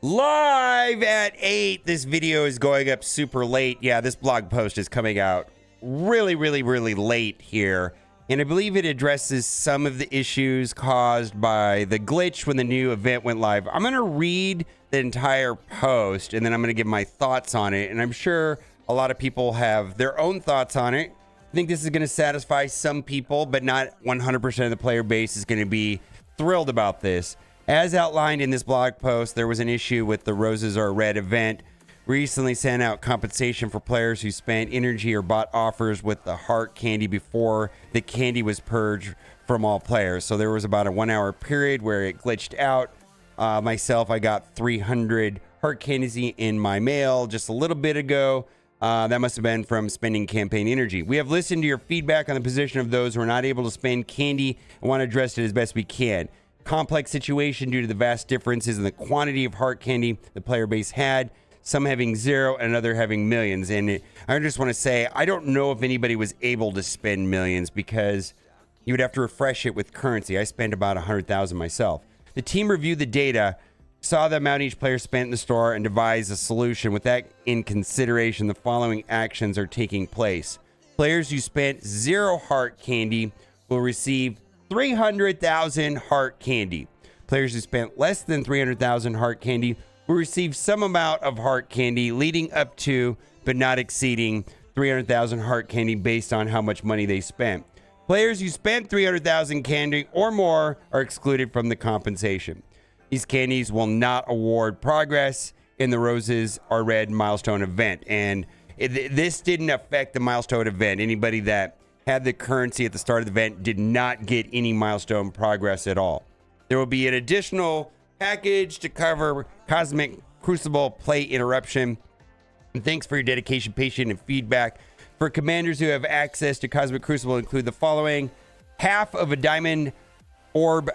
live at 8. This video is going up super late. Yeah, this blog post is coming out really late here. And I believe it addresses some of the issues caused by the glitch when the new event went live. I'm going to read the entire post and then I'm going to give my thoughts on it. And I'm sure a lot of people have their own thoughts on it. I think this is going to satisfy some people, but not 100% of the player base is going to be thrilled about this. As outlined in this blog post, there was an issue with the Roses Are Red event. Recently sent out compensation for players who spent energy or bought offers with the heart candy before the candy was purged from all players. So there was about a 1 hour period where it glitched out. Myself, I got 300 heart candies in my mail just a little bit ago. That must have been from spending campaign energy. We have listened to your feedback on the position of those who are not able to spend candy and want to address it as best we can. Complex situation due to the vast differences in the quantity of heart candy the player base had, some having zero and another having millions. And I just want to say, I don't know if anybody was able to spend millions because you would have to refresh it with currency. I spent about 100,000 myself. The team reviewed the data, saw the amount each player spent in the store, and devised a solution. With that in consideration, the following actions are taking place. Players who spent zero heart candy will receive 300,000 heart candy. Players who spent less than 300,000 heart candy will receive some amount of heart candy leading up to but not exceeding 300,000 heart candy based on how much money they spent. Players who spent 300,000 candy or more are excluded from the compensation. These candies will not award progress in the Roses Are Red milestone event. And this didn't affect the milestone event. Anybody that had the currency at the start of the event did not get any milestone progress at all. There will be an additional package to cover Cosmic Crucible play interruption. And thanks for your dedication, patience, and feedback. For commanders who have access to Cosmic Crucible, include the following: half of a diamond orb,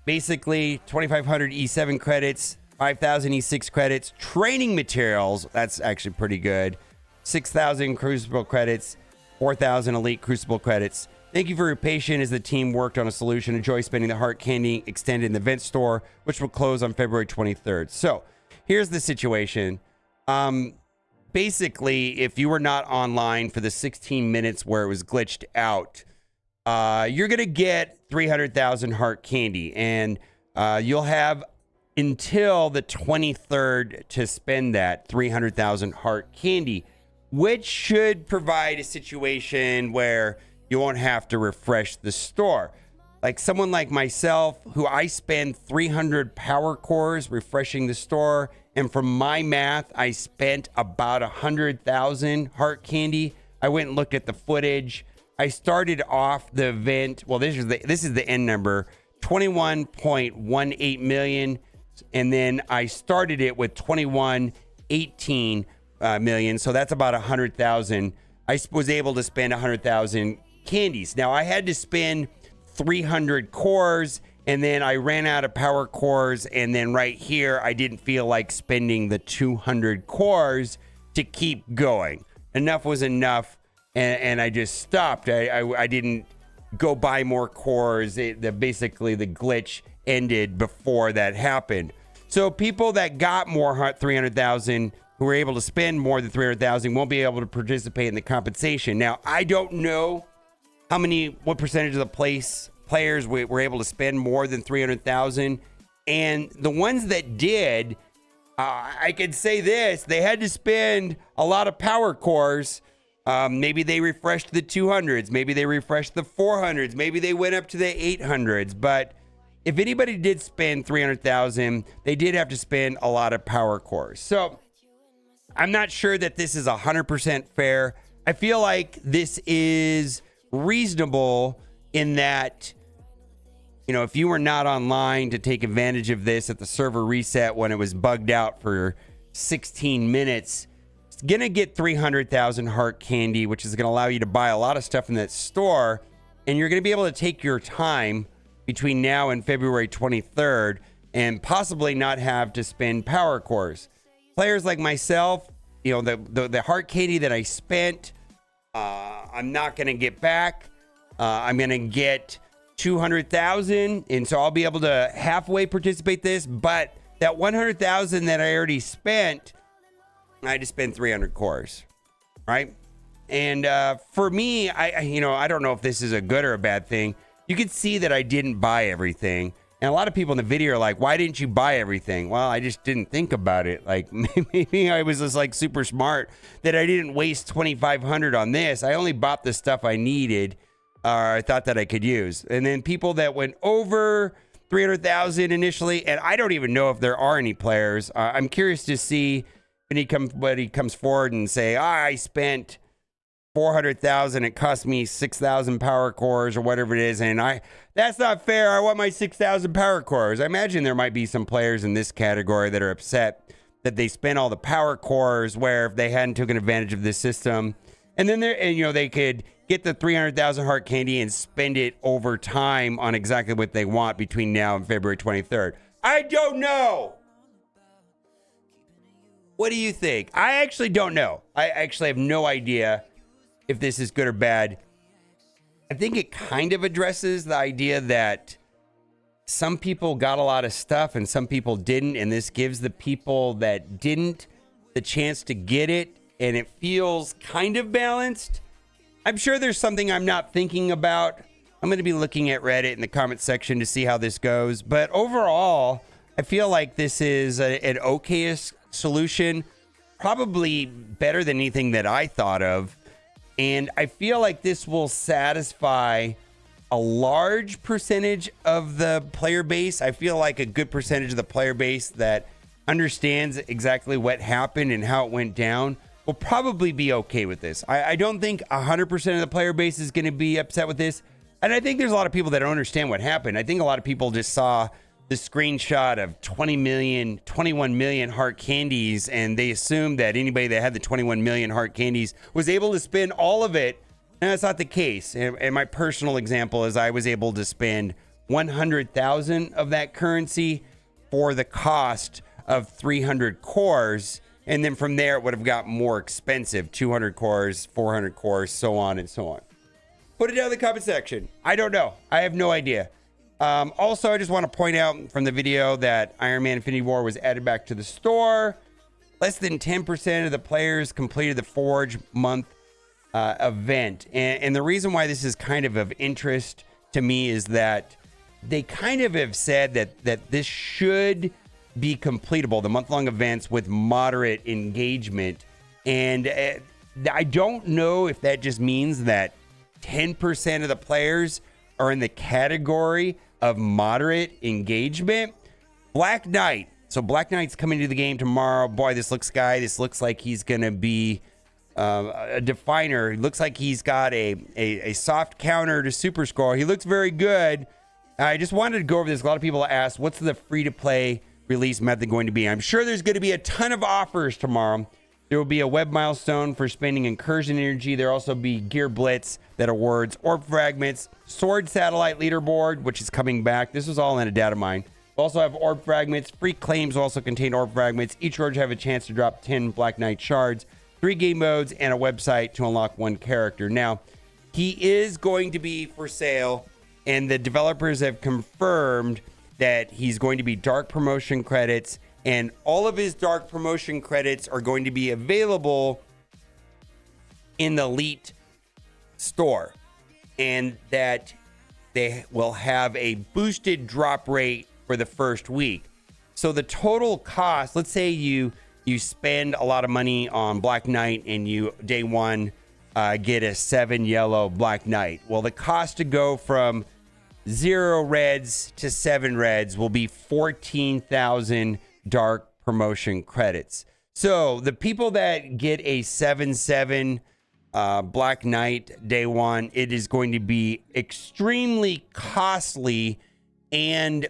basically 2,500 E7 credits, 5,000 E6 credits, training materials, that's actually pretty good, 6,000 Crucible credits, 4,000 Elite Crucible credits. Thank you for your patience as the team worked on a solution. Enjoy spending the heart candy extended in the event store, which will close on February 23rd. So here's the situation. Basically, if you were not online for the 16 minutes where it was glitched out, you're going to get 300,000 heart candy. And you'll have until the 23rd to spend that 300,000 heart candy, which should provide a situation where you won't have to refresh the store. Like someone like myself, who I spend 300 power cores refreshing the store, and from my math, I spent about 100,000 heart candy. I went and looked at the footage. I started off the event, well, this is the end number, 21.18 million, and then I started it with 21.18 million, so that's about 100,000. I was able to spend 100,000 candies. Now I had to spend 300 cores, and then I ran out of power cores, and then right here I didn't feel like spending the 200 cores to keep going. Enough was enough, and I just stopped. I didn't go buy more cores. Basically the glitch ended before that happened. So people that got more 300,000 who were able to spend more than 300,000 won't be able to participate in the compensation. Now, I don't know what percentage of the players were able to spend more than 300,000. And the ones that did, I could say this, they had to spend a lot of power cores. Maybe they refreshed the 200s. Maybe they refreshed the 400s. Maybe they went up to the 800s. But if anybody did spend 300,000, they did have to spend a lot of power cores. So I'm not sure that this is 100% fair. I feel like this is reasonable in that, you know, if you were not online to take advantage of this at the server reset when it was bugged out for 16 minutes, it's going to get 300,000 heart candy, which is going to allow you to buy a lot of stuff in that store. And you're going to be able to take your time between now and February 23rd and possibly not have to spend power cores. Players like myself, you know, the heart candy that I spent, I'm not going to get back. I'm going to get 200,000. And so I'll be able to halfway participate this, but that 100,000 that I already spent, I just spent 300 cores, right? And for me, I don't know if this is a good or a bad thing. You can see that I didn't buy everything. And a lot of people in the video are like, why didn't you buy everything? Well, I just didn't think about it. Like, maybe I was just like super smart that I didn't waste 2,500 on this. I only bought the stuff I needed, or I thought that I could use. And then people that went over 300,000 initially, and I don't even know if there are any players. I'm curious to see when he comes forward and say, I spent 400,000. It cost me 6,000 power cores or whatever it is, and that's not fair. I want my 6,000 power cores. I imagine there might be some players in this category that are upset that they spent all the power cores, where if they hadn't taken advantage of this system, and then they could get the 300,000 heart candy and spend it over time on exactly what they want between now and February 23rd. I don't know. What do you think? I actually don't know. I actually have no idea if this is good or bad. I think it kind of addresses the idea that some people got a lot of stuff and some people didn't, and this gives the people that didn't the chance to get it, and it feels kind of balanced. I'm sure there's something I'm not thinking about. I'm going to be looking at Reddit in the comment section to see how this goes, but overall, I feel like this is an okayest solution, probably better than anything that I thought of. And I feel like this will satisfy a large percentage of the player base. I feel like a good percentage of the player base that understands exactly what happened and how it went down will probably be okay with this. I don't think 100% of the player base is going to be upset with this. And I think there's a lot of people that don't understand what happened. I think a lot of people just saw the screenshot of 21 million heart candies, and they assumed that anybody that had the 21 million heart candies was able to spend all of it. And that's not the case. And my personal example is I was able to spend 100,000 of that currency for the cost of 300 cores. And then from there, it would have got more expensive, 200 cores, 400 cores, so on and so on. Put it down in the comment section. I don't know. I have no idea. Also, I just want to point out from the video that Iron Man Infinity War was added back to the store. Less than 10% of the players completed the Forge month event. And the reason why this is kind of interest to me is that they kind of have said that this should be completable, the month-long events with moderate engagement. And I don't know if that just means that 10% of the players are in the category of moderate engagement. Black Knight. So Black Knight's coming to the game tomorrow. Boy, this looks like he's going to be a definer. It looks like he's got a soft counter to super score. He looks very good. I just wanted to go over this. A lot of people asked, what's the free-to-play release method going to be? I'm sure there's going to be a ton of offers tomorrow. There will be a web milestone for spending incursion energy. There'll also be gear blitz that awards orb fragments, sword satellite leaderboard, which is coming back. This was all in a data mine. We'll also have orb fragments. Free claims will also contain orb fragments. Each orb have a chance to drop 10 Black Knight shards, 3 game modes, and a website to unlock 1 character. Now, he is going to be for sale, and the developers have confirmed that he's going to be dark promotion credits, and all of his dark promotion credits are going to be available in the Elite store, and that they will have a boosted drop rate for the first week. So the total cost, let's say you spend a lot of money on Black Knight and you day one get a 7 yellow Black Knight. Well, the cost to go from 0 reds to 7 reds will be 14,000 dark promotion credits. So the people that get a 7/7 Black Knight day one, it is going to be extremely costly, and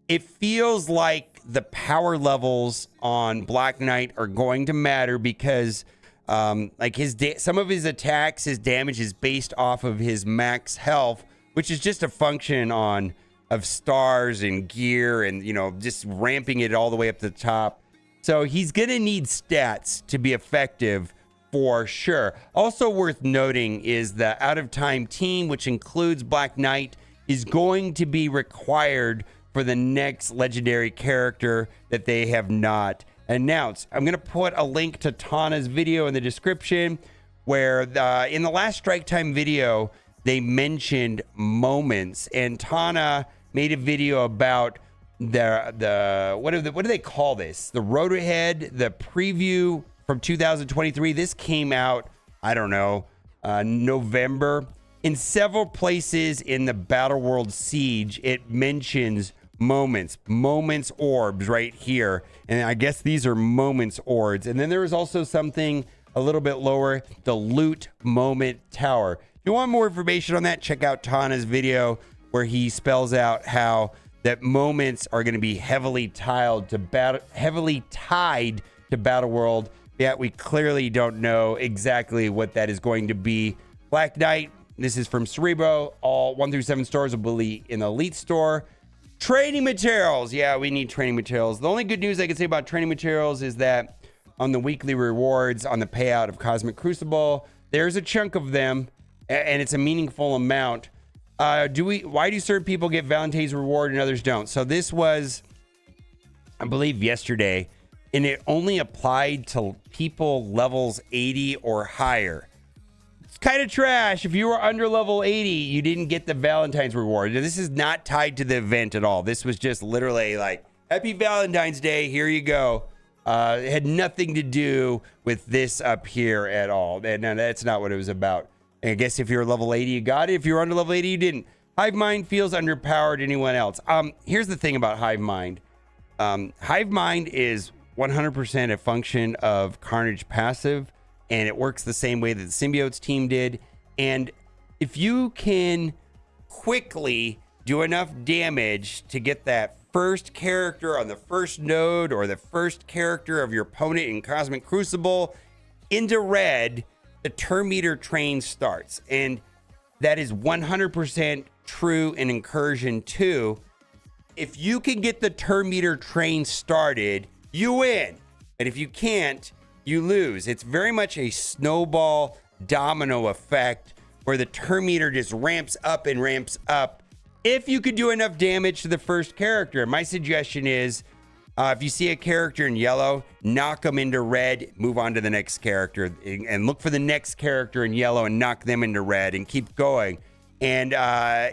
it feels like the power levels on Black Knight are going to matter because like some of his attacks, his damage is based off of his max health, which is just a function of stars and gear and, just ramping it all the way up to the top. So he's going to need stats to be effective for sure. Also worth noting is the out of time team, which includes Black Knight, is going to be required for the next legendary character that they have not announced. I'm going to put a link to Tana's video in the description where in the last Strike Time video, they mentioned moments, and Tana made a video about what do they call this? The road ahead, the preview from 2023. This came out, I don't know, November. In several places in the Battle World Siege, it mentions moments orbs right here. And I guess these are moments orbs. And then there is also something a little bit lower, the loot moment tower. If you want more information on that, check out Tana's video where he spells out how that moments are going to be heavily tied to Battle World. Yet we clearly don't know exactly what that is going to be. Black Knight, this is from Cerebro. All 1 through 7 stores will be in the Elite store. Training materials. Yeah, we need training materials. The only good news I can say about training materials is that on the weekly rewards, on the payout of Cosmic Crucible, there's a chunk of them, and it's a meaningful amount. Why do certain people get Valentine's reward and others don't? So this was, I believe, yesterday, and it only applied to people levels 80 or higher. It's kind of trash. If you were under level 80, you didn't get the Valentine's reward. This is not tied to the event at all. This was just literally like, happy Valentine's Day, here you go. It had nothing to do with this up here at all. And no, that's not what it was about. And I guess if you're level 80, you got it. If you're under level 80, you didn't. Hive Mind feels underpowered to anyone else. Here's the thing about Hive Mind. Hive Mind is 100% a function of Carnage passive, and it works the same way that the Symbiotes team did. And if you can quickly do enough damage to get that first character on the first node or the first character of your opponent in Cosmic Crucible into red, the turn meter train starts. And that is 100% true in Incursion 2. If you can get the turn meter train started, you win. And if you can't, you lose. It's very much a snowball domino effect where the turn meter just ramps up and ramps up if you could do enough damage to the first character. My suggestion is, if you see a character in yellow, knock them into red, move on to the next character, and look for the next character in yellow and knock them into red and keep going. And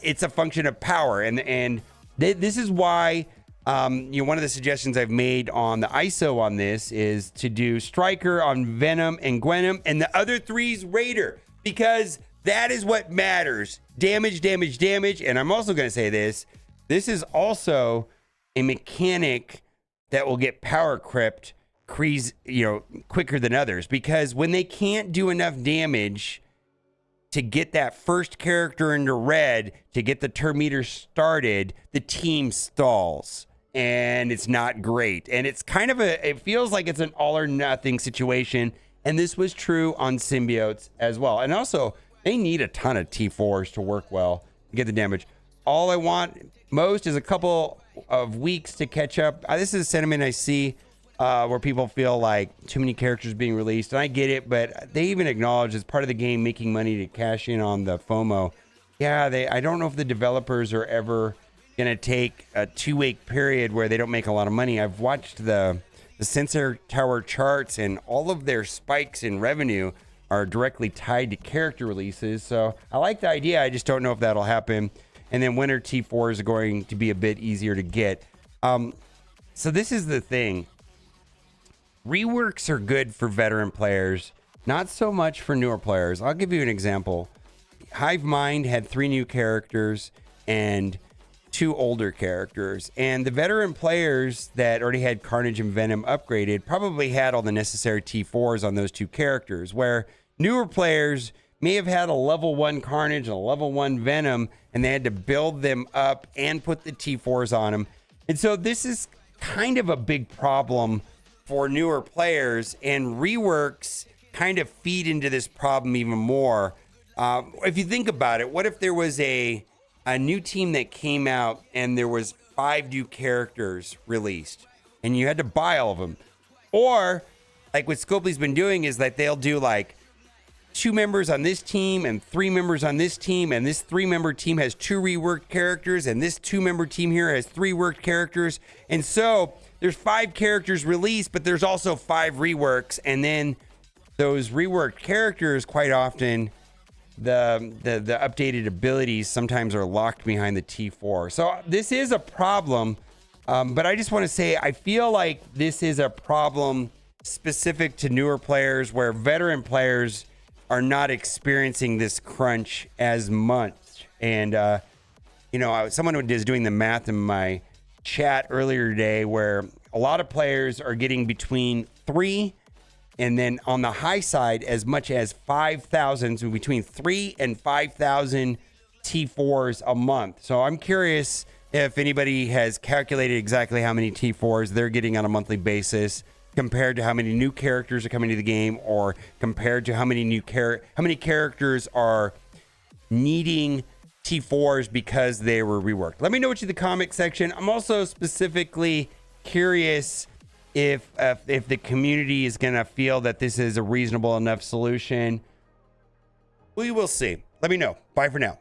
it's a function of power. And this is why, one of the suggestions I've made on the ISO on this is to do Striker on Venom and Gwenom, and the other three's Raider, because that is what matters. Damage, damage, damage. And I'm also going to say this is also a mechanic that will get power crept quicker than others, because when they can't do enough damage to get that first character into red to get the turn meter started, the team stalls, and it's not great. And it's kind of it feels like it's an all or nothing situation. And this was true on Symbiotes as well. And also, they need a ton of T4s to work well to get the damage. All I want most is a couple of weeks to catch up. This is a sentiment I see where people feel like too many characters being released. And I get it, but they even acknowledge it's part of the game making money to cash in on the FOMO. Yeah, I don't know if the developers are ever going to take a 2-week period where they don't make a lot of money. I've watched the Sensor Tower charts, and all of their spikes in revenue are directly tied to character releases. So I like the idea. I just don't know if that'll happen. And then winter T4s are going to be a bit easier to get. So this is the thing. Reworks are good for veteran players, not so much for newer players. I'll give you an example. Hive Mind had 3 new characters and 2 older characters. And the veteran players that already had Carnage and Venom upgraded probably had all the necessary T4s on those 2 characters, where newer players may have had a level 1 Carnage and a level 1 Venom, and they had to build them up and put the T4s on them. And so this is kind of a big problem for newer players, and reworks kind of feed into this problem even more. If you think about it, what if there was a new team that came out and there was 5 new characters released and you had to buy all of them? Or like what Scopely's been doing is that they'll do like 2 members on this team and 3 members on this team, and this 3-member team has 2 reworked characters, and this 2-member team here has 3 worked characters. And so there's 5 characters released, but there's also 5 reworks. And then those reworked characters, quite often, the updated abilities sometimes are locked behind the T4. So this is a problem, but I just want to say I feel like this is a problem specific to newer players, where veteran players are not experiencing this crunch as much. And someone is doing the math in my chat earlier today, where a lot of players are getting between 3 and then on the high side as much as 5,000, so between 3 and 5,000 T4s a month. So I'm curious if anybody has calculated exactly how many T4s they're getting on a monthly basis, compared to how many new characters are coming to the game, or compared to how many characters are needing T4s because they were reworked. Let me know what you in the comment section. I'm also specifically curious if the community is gonna feel that this is a reasonable enough solution. We will see. Let me know. Bye for now.